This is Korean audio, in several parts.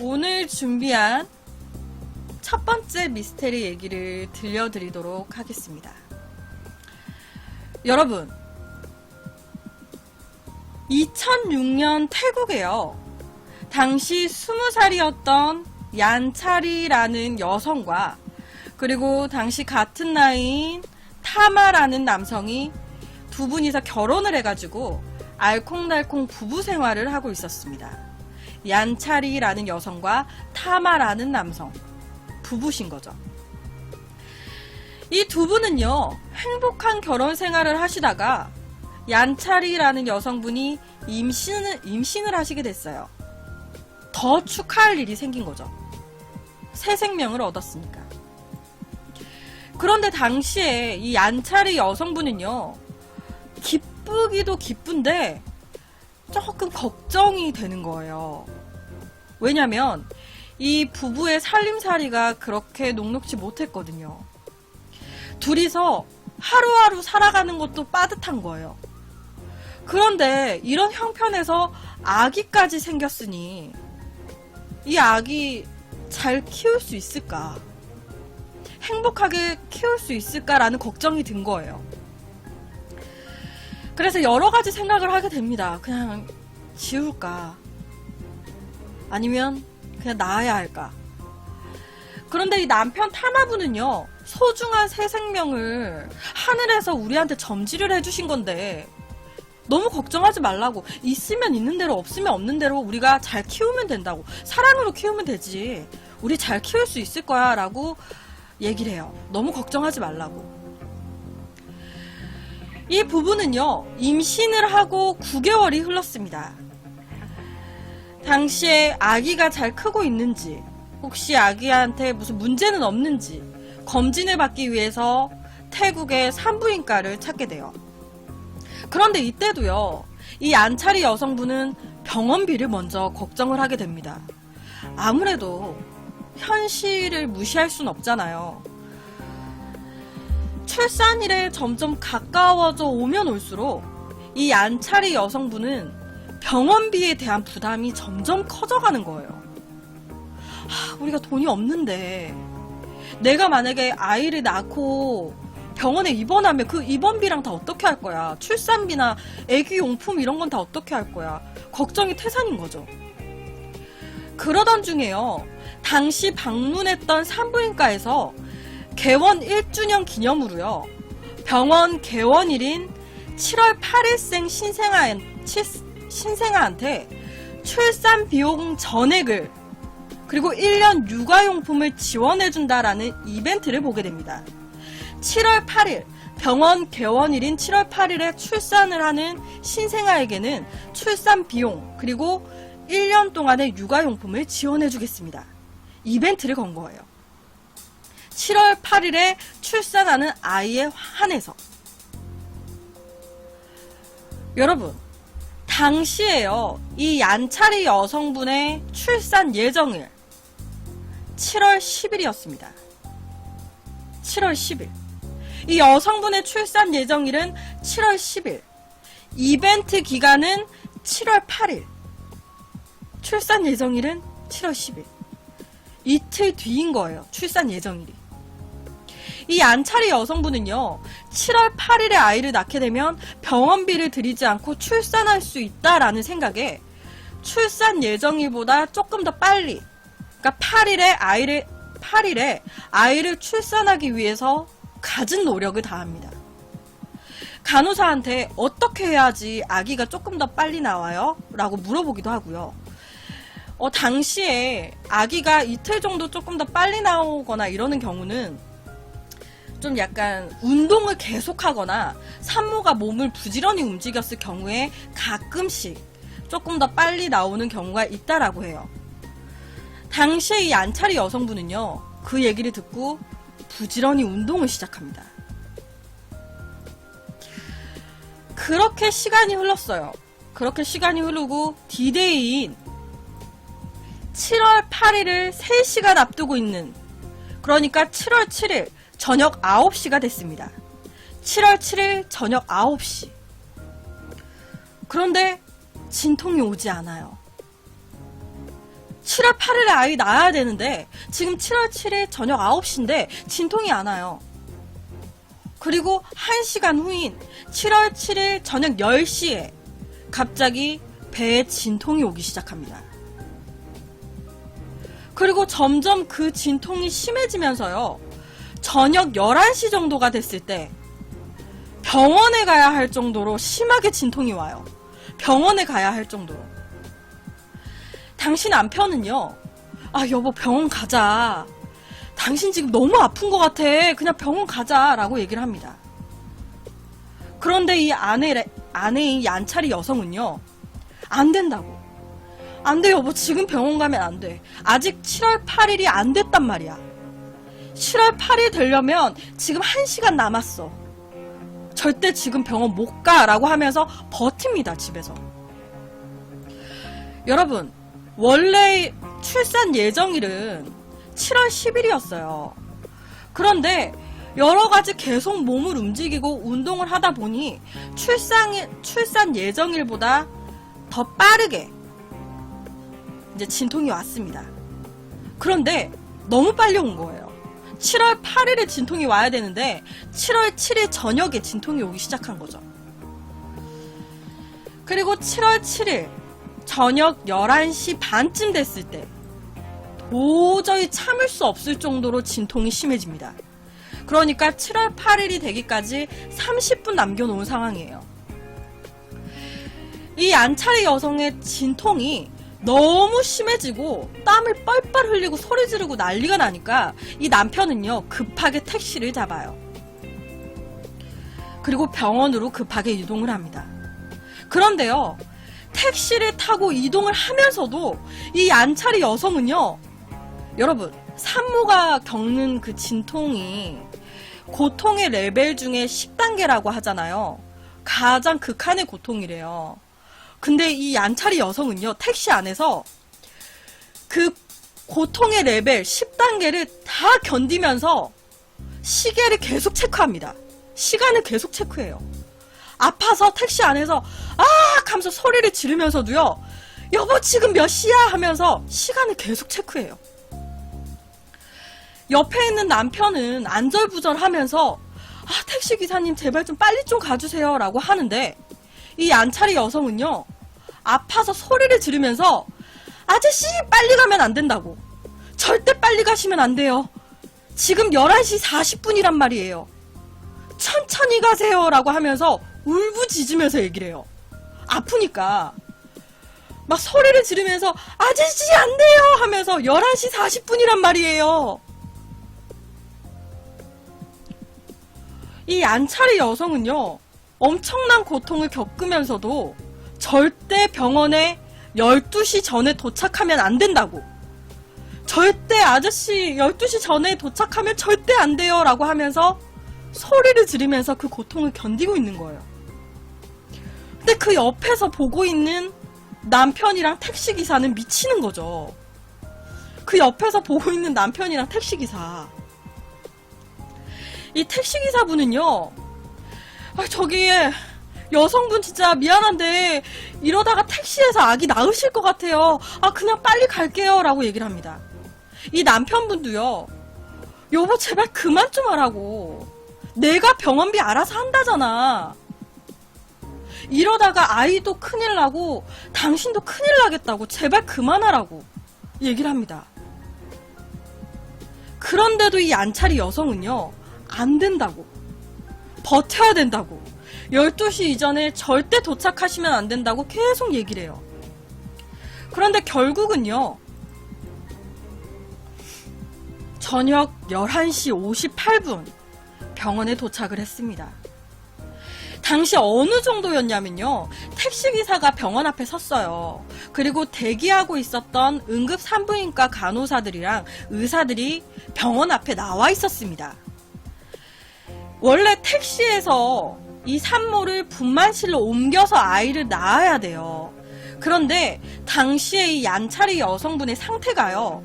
오늘 준비한 첫 번째 미스테리 얘기를 들려드리도록 하겠습니다. 여러분, 2006년 태국에요. 당시 20살이었던 얀차리라는 여성과 그리고 당시 같은 나이인 타마라는 남성이 두 분이서 결혼을 해가지고 알콩달콩 부부 생활을 하고 있었습니다. 얀차리라는 여성과 타마라는 남성, 부부신 거죠. 이 두 분은요, 행복한 결혼 생활을 하시다가 얀차리라는 여성분이 임신을 하시게 됐어요. 더 축하할 일이 생긴 거죠. 새 생명을 얻었으니까. 그런데 당시에 이 얀차리 여성분은요, 기쁘기도 기쁜데 조금 걱정이 되는 거예요. 왜냐면 이 부부의 살림살이가 그렇게 녹록지 못했거든요. 둘이서 하루하루 살아가는 것도 빠듯한 거예요. 그런데 이런 형편에서 아기까지 생겼으니 이 아기 잘 키울 수 있을까? 행복하게 키울 수 있을까라는 걱정이 든 거예요. 그래서 여러 가지 생각을 하게 됩니다. 그냥 지울까? 아니면 그냥 낳아야 할까? 그런데 이 남편 타마부는요, 소중한 새 생명을 하늘에서 우리한테 점지를 해주신 건데 너무 걱정하지 말라고, 있으면 있는 대로 없으면 없는 대로 우리가 잘 키우면 된다고, 사랑으로 키우면 되지, 우리 잘 키울 수 있을 거야 라고 얘기를 해요. 너무 걱정하지 말라고. 이 부부는요, 임신을 하고 9개월이 흘렀습니다. 당시에 아기가 잘 크고 있는지, 혹시 아기한테 무슨 문제는 없는지 검진을 받기 위해서 태국의 산부인과를 찾게 돼요. 그런데 이때도요, 이 얀차리 여성분은 병원비를 먼저 걱정을 하게 됩니다. 아무래도 현실을 무시할 순 없잖아요. 출산일에 점점 가까워져 오면 올수록 이 얀차리 여성분은 병원비에 대한 부담이 점점 커져가는 거예요. 우리가 돈이 없는데 내가 만약에 아이를 낳고 병원에 입원하면 그 입원비랑 다 어떻게 할 거야? 출산비나 애기용품 이런 건 다 어떻게 할 거야? 걱정이 태산인 거죠. 그러던 중에요, 당시 방문했던 산부인과에서 개원 1주년 기념으로요, 병원 개원일인 7월 8일생 신생아한테 출산 비용 전액을 그리고 1년 육아용품을 지원해준다라는 이벤트를 보게 됩니다. 7월 8일, 병원 개원일인 7월 8일에 출산을 하는 신생아에게는 출산 비용 그리고 1년 동안의 육아용품을 지원해주겠습니다. 이벤트를 건 거예요. 7월 8일에 출산하는 아이에 한해서. 여러분, 당시에요, 이 얀차리 여성분의 출산 예정일 7월 10일이었습니다. 7월 10일. 이 여성분의 출산 예정일은 7월 10일. 이벤트 기간은 7월 8일. 출산 예정일은 7월 10일. 이틀 뒤인 거예요, 출산 예정일이. 이 얀차리 여성분은요, 7월 8일에 아이를 낳게 되면 병원비를 들이지 않고 출산할 수 있다라는 생각에 출산 예정일보다 조금 더 빨리, 그러니까 8일에 아이를 출산하기 위해서 갖은 노력을 다합니다. 간호사한테 어떻게 해야지 아기가 조금 더 빨리 나와요? 라고 물어보기도 하고요. 당시에 아기가 이틀 정도 조금 더 빨리 나오거나 이러는 경우는 좀 약간 운동을 계속하거나 산모가 몸을 부지런히 움직였을 경우에 가끔씩 조금 더 빨리 나오는 경우가 있다라고 해요. 당시에 이 얀차리 여성분은요, 그 얘기를 듣고 부지런히 운동을 시작합니다. 그렇게 시간이 흘렀어요. 그렇게 시간이 흐르고 디데이인 7월 8일을 3시간 앞두고 있는, 그러니까 7월 7일 저녁 9시가 됐습니다. 7월 7일 저녁 9시. 그런데 진통이 오지 않아요. 7월 8일에 아이 낳아야 되는데 지금 7월 7일 저녁 9시인데 진통이 안 와요. 그리고 1시간 후인 7월 7일 저녁 10시에 갑자기 배에 진통이 오기 시작합니다. 그리고 점점 그 진통이 심해지면서요. 저녁 11시 정도가 됐을 때 병원에 가야 할 정도로 심하게 진통이 와요. 병원에 가야 할 정도로. 당신 남편은요. 아, 여보 병원 가자. 당신 지금 너무 아픈 것 같아. 그냥 병원 가자 라고 얘기를 합니다. 그런데 이 아내인 얀차리 여성은요. 안 된다고. 안 돼 여보, 지금 병원 가면 안 돼. 아직 7월 8일이 안 됐단 말이야. 7월 8일 되려면 지금 1시간 남았어. 절대 지금 병원 못 가 라고 하면서 버팁니다. 집에서. 여러분, 원래 출산 예정일은 7월 10일이었어요. 그런데 여러가지 계속 몸을 움직이고 운동을 하다 보니 출산 예정일보다 더 빠르게 이제 진통이 왔습니다. 그런데 너무 빨리 온 거예요. 7월 8일에 진통이 와야 되는데 7월 7일 저녁에 진통이 오기 시작한 거죠. 그리고 7월 7일 저녁 11시 반쯤 됐을 때 도저히 참을 수 없을 정도로 진통이 심해집니다. 그러니까 7월 8일이 되기까지 30분 남겨놓은 상황이에요. 이 얀차리 여성의 진통이 너무 심해지고 땀을 뻘뻘 흘리고 소리 지르고 난리가 나니까 이 남편은요 급하게 택시를 잡아요. 그리고 병원으로 급하게 이동을 합니다. 그런데요 택시를 타고 이동을 하면서도 이 얀차리 여성은요 여러분 산모가 겪는 그 진통이 고통의 레벨 중에 10단계라고 하잖아요. 가장 극한의 고통이래요. 근데 이 얀차리 여성은요 택시 안에서 그 고통의 레벨 10단계를 다 견디면서 시계를 계속 체크합니다. 시간을 계속 체크해요. 아파서 택시 안에서 아 하면서 소리를 지르면서도요 여보 지금 몇 시야 하면서 시간을 계속 체크해요. 옆에 있는 남편은 안절부절하면서 아 택시기사님 제발 좀 빨리 좀 가주세요 라고 하는데 이 얀차리 여성은요 아파서 소리를 지르면서 아저씨 빨리 가면 안 된다고, 절대 빨리 가시면 안 돼요, 지금 11시 40분이란 말이에요, 천천히 가세요 라고 하면서 울부짖으면서 얘기를 해요. 아프니까 막 소리를 지르면서 아저씨 안 돼요 하면서 11시 40분이란 말이에요. 이 얀차리 여성은요 엄청난 고통을 겪으면서도 절대 병원에 12시 전에 도착하면 안 된다고, 절대 아저씨 12시 전에 도착하면 절대 안 돼요 라고 하면서 소리를 지르면서 그 고통을 견디고 있는 거예요. 근데 그 옆에서 보고 있는 남편이랑 택시기사는 미치는 거죠. 그 옆에서 보고 있는 남편이랑 택시기사, 이 택시기사분은요 저기 여성분 진짜 미안한데 이러다가 택시에서 아기 낳으실 것 같아요, 아 그냥 빨리 갈게요 라고 얘기를 합니다. 이 남편분도요 여보 제발 그만 좀 하라고, 내가 병원비 알아서 한다잖아, 이러다가 아이도 큰일 나고 당신도 큰일 나겠다고 제발 그만하라고 얘기를 합니다. 그런데도 이 얀차리 여성은요 안 된다고, 버텨야 된다고, 12시 이전에 절대 도착하시면 안 된다고 계속 얘기를 해요. 그런데 결국은요 저녁 11시 58분 병원에 도착을 했습니다. 당시 어느 정도였냐면요 택시기사가 병원 앞에 섰어요. 그리고 대기하고 있었던 응급 산부인과 간호사들이랑 의사들이 병원 앞에 나와 있었습니다. 원래 택시에서 이 산모를 분만실로 옮겨서 아이를 낳아야 돼요. 그런데 당시에 이 얀차리 여성분의 상태가요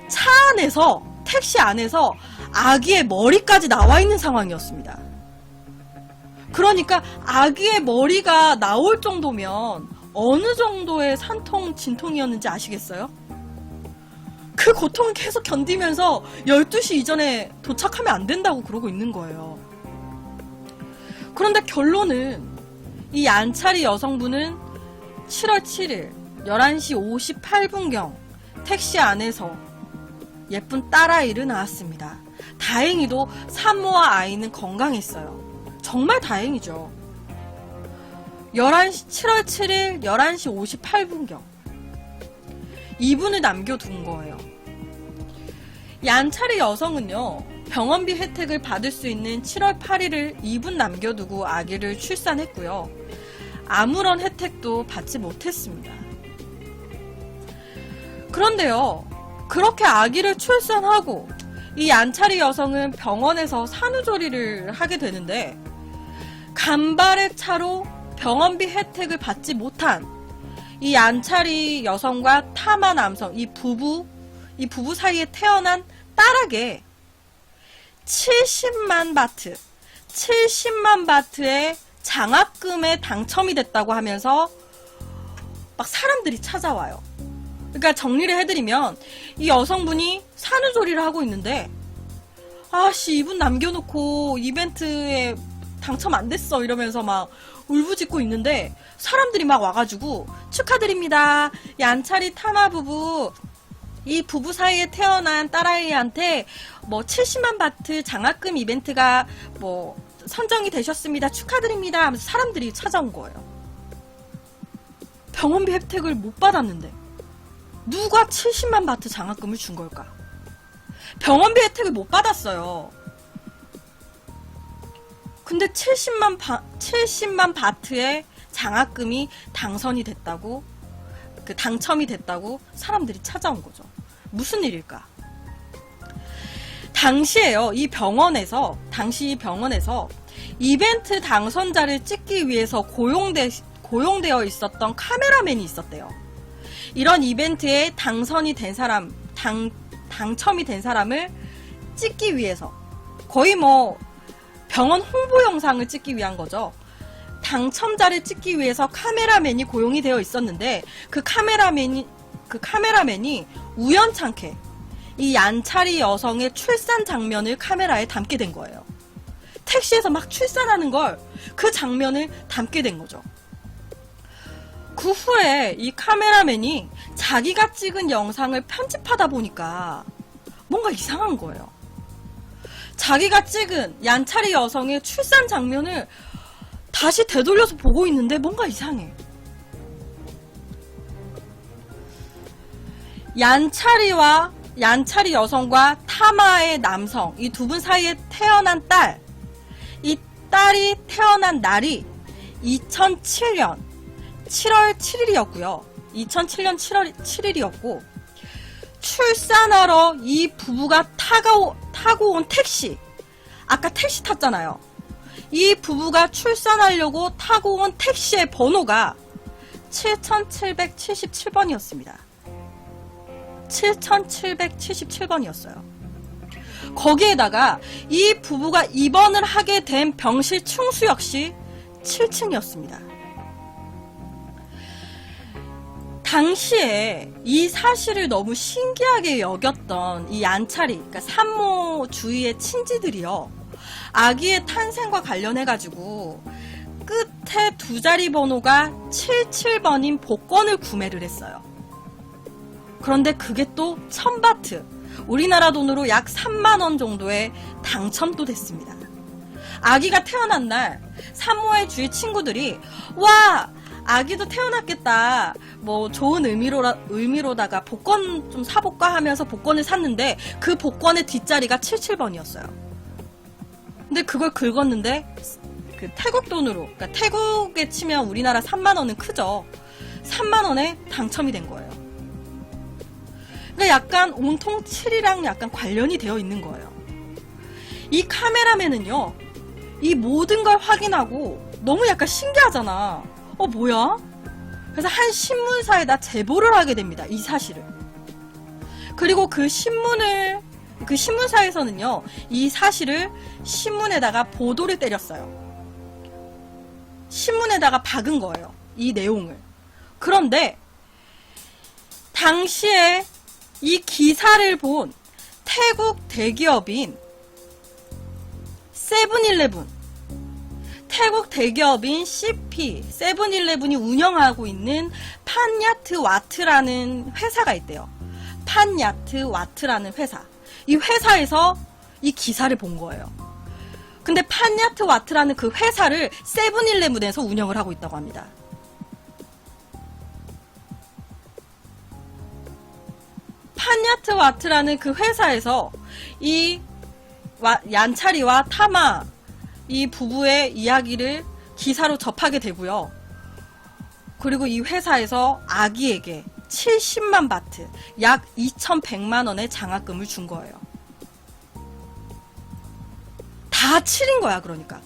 차 안에서, 택시 안에서 아기의 머리까지 나와 있는 상황이었습니다. 그러니까 아기의 머리가 나올 정도면 어느 정도의 산통, 진통이었는지 아시겠어요? 그 고통을 계속 견디면서 12시 이전에 도착하면 안 된다고 그러고 있는 거예요. 그런데 결론은 이 안차리 여성분은 7월 7일 11시 58분경 택시 안에서 예쁜 딸아이를 낳았습니다. 다행히도 산모와 아이는 건강했어요. 정말 다행이죠. 7월 7일 11시 58분경 이분을 남겨둔 거예요. 이 안차리 여성은요, 병원비 혜택을 받을 수 있는 7월 8일을 이분 남겨두고 아기를 출산했고요. 아무런 혜택도 받지 못했습니다. 그런데요, 그렇게 아기를 출산하고 이 안차리 여성은 병원에서 산후조리를 하게 되는데 간발의 차로 병원비 혜택을 받지 못한 이 안차리 여성과 타마 남성, 이 부부 사이에 태어난 딸에게 70만 바트의 장학금에 당첨이 됐다고 하면서 막 사람들이 찾아와요. 그러니까 정리를 해드리면 이 여성분이 산후조리를 하고 있는데 아씨 이분 남겨놓고 이벤트에 당첨 안 됐어 이러면서 막 울부짖고 있는데 사람들이 막 와가지고 축하드립니다. 이 안차리 타마 부부 이 부부 사이에 태어난 딸아이한테 뭐 70만 바트 장학금 이벤트가 뭐 선정이 되셨습니다. 축하드립니다 하면서 사람들이 찾아온 거예요. 병원비 혜택을 못 받았는데 누가 70만 바트 장학금을 준 걸까? 병원비 혜택을 못 받았어요. 근데 70만 바트의 장학금이 당첨이 됐다고 사람들이 찾아온 거죠. 무슨 일일까? 당시에요, 당시 이 병원에서 이벤트 당선자를 찍기 위해서 고용되어 있었던 카메라맨이 있었대요. 이런 이벤트에 당첨이 된 사람을 찍기 위해서 거의 뭐 병원 홍보 영상을 찍기 위한 거죠. 당첨자를 찍기 위해서 카메라맨이 고용이 되어 있었는데 그 카메라맨이 우연찮게 이 안차리 여성의 출산 장면을 카메라에 담게 된 거예요. 택시에서 막 출산하는 걸 그 장면을 담게 된 거죠. 그 후에 이 카메라맨이 자기가 찍은 영상을 편집하다 보니까 뭔가 이상한 거예요. 자기가 찍은 안차리 여성의 출산 장면을 다시 되돌려서 보고 있는데 뭔가 이상해. 얀차리 여성과 타마의 남성, 이 두 분 사이에 태어난 이 딸이 태어난 날이 2007년 7월 7일이었고요. 2007년 7월 7일이었고, 출산하러 이 부부가 타고 온 택시, 아까 택시 탔잖아요. 이 부부가 출산하려고 타고 온 택시의 번호가 7777번이었습니다. 7777번이었어요. 거기에다가 이 부부가 입원을 하게 된 병실 층수 역시 7층이었습니다. 당시에 이 사실을 너무 신기하게 여겼던 이 안차리, 그러니까 산모 주위의 친지들이요, 아기의 탄생과 관련해가지고 끝에 두 자리 번호가 77번인 복권을 구매를 했어요. 그런데 그게 또 1000바트, 우리나라 돈으로 약 3만원 정도에 당첨도 됐습니다. 아기가 태어난 날 산모의 주위 친구들이 와! 아기도 태어났겠다. 뭐 좋은 의미로다가 복권 좀 사볼까 하면서 복권을 샀는데 그 복권의 뒷자리가 77번이었어요. 근데 그걸 긁었는데 그 태국 돈으로, 그러니까 태국에 치면 우리나라 3만원은 크죠. 3만원에 당첨이 된 거예요. 그러니까 약간 온통 7이랑 약간 관련이 되어 있는 거예요. 이 카메라맨은요, 이 모든 걸 확인하고 너무 약간 신기하잖아. 뭐야? 그래서 한 신문사에다 제보를 하게 됩니다. 이 사실을. 그리고 그 신문을 그 신문사에서는요, 이 사실을 신문에다가 보도를 때렸어요. 신문에다가 박은 거예요. 이 내용을. 그런데 당시에 이 기사를 본 태국 대기업인 세븐일레븐, 태국 대기업인 CP, 세븐일레븐이 운영하고 있는 판야트 와트라는 회사가 있대요. 판야트 와트라는 회사. 이 회사에서 이 기사를 본 거예요. 근데 판야트 와트라는 그 회사를 세븐일레븐에서 운영을 하고 있다고 합니다. 판야트 와트라는 그 회사에서 이 얀차리와 타마 이 부부의 이야기를 기사로 접하게 되고요. 그리고 이 회사에서 아기에게 70만 바트, 약 2,100만 원의 장학금을 준 거예요. 다 치른 거야, 그러니까.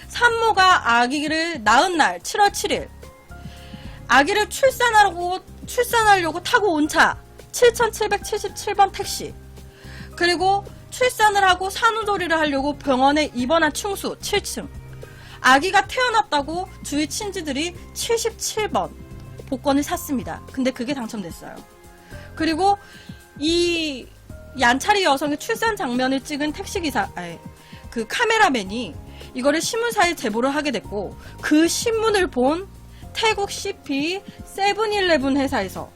산모가 아기를 낳은 날, 7월 7일. 아기를 출산하려고 타고 온 차, 7777번 택시. 그리고 출산을 하고 산후조리를 하려고 병원에 입원한 충수 7층. 아기가 태어났다고 주위 친지들이 77번 복권을 샀습니다. 근데 그게 당첨됐어요. 그리고 이 얀차리 여성의 출산 장면을 찍은 그 카메라맨이 이거를 신문사에 제보를 하게 됐고, 그 신문을 본 태국 CP 세븐일레븐 회사에서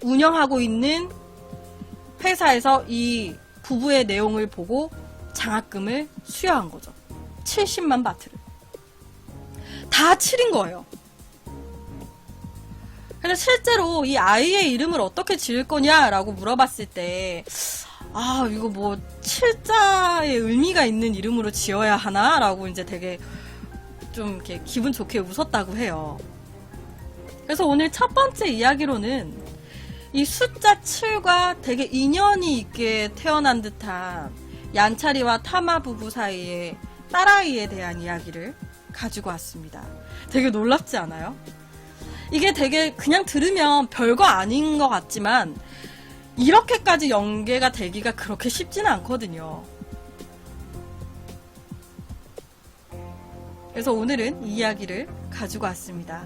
운영하고 있는 회사에서 이 부부의 내용을 보고 장학금을 수여한 거죠. 70만 바트를. 다 치른 거예요. 근데 실제로 이 아이의 이름을 어떻게 지을 거냐라고 물어봤을 때, 이거 뭐, 칠자의 의미가 있는 이름으로 지어야 하나? 라고 이제 되게 좀 이렇게 기분 좋게 웃었다고 해요. 그래서 오늘 첫 번째 이야기로는 이 숫자 7과 되게 인연이 있게 태어난 듯한 얀차리와 타마 부부 사이의 딸아이에 대한 이야기를 가지고 왔습니다. 되게 놀랍지 않아요? 이게 되게 그냥 들으면 별거 아닌 것 같지만 이렇게까지 연계가 되기가 그렇게 쉽지는 않거든요. 그래서 오늘은 이 이야기를 가지고 왔습니다.